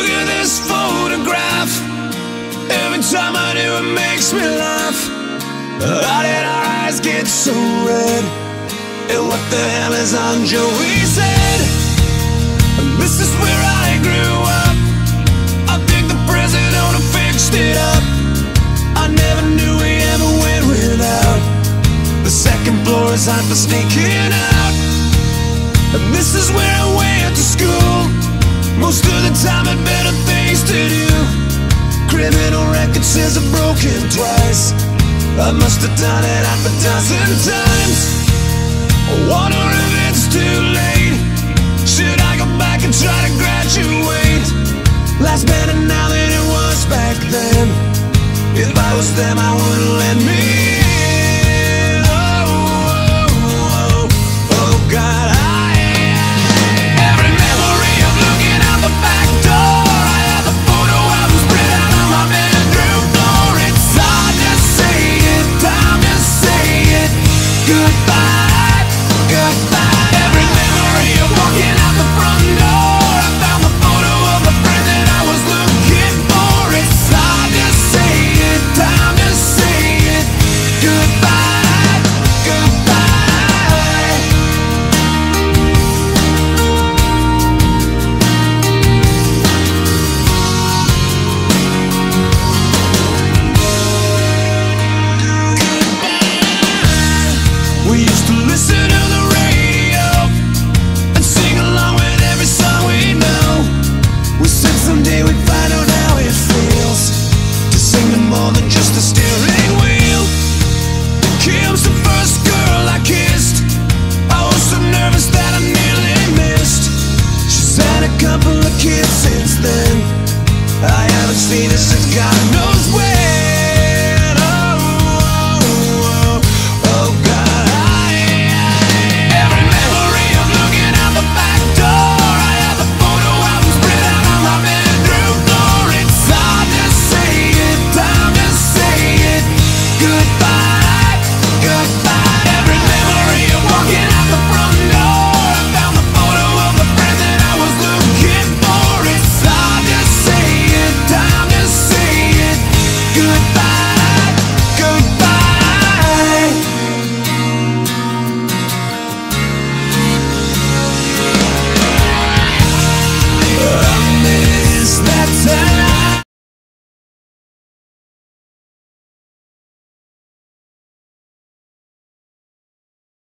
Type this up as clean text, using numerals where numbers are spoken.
Look at this photograph. Every time I do it makes me laugh. How did our eyes get so red? And what the hell is on Joey's head? This is where I grew up. I think the president fixed it up. I never knew we ever went without. The second floor is hot for sneaking out. And this is where I went to school. Most of the time had better things to do. Criminal record says I've broken twice. I must have done it half a dozen times. I wonder if it's too late. Should I go back and try to graduate? Life's better now than it was back then. If I was them, I wouldn't let me in. Oh, oh, oh, oh God. Every memory of looking out the back door. I have a photo album spread out on my bedroom floor. It's hard to say it, time to say it. Goodbye, goodbye. Every memory of walking out the front door. I found the photo of the friend that I was looking for. It's hard to say it, time to say it. Goodbye, goodbye. We used to listen to the radio and sing along with every song we know. We said someday we'd find out how it feels to sing to more than just a steering wheel. Kim's the first girl I kissed. I was so nervous that I nearly missed. She's had a couple of kids since then. I haven't seen her since God knows when.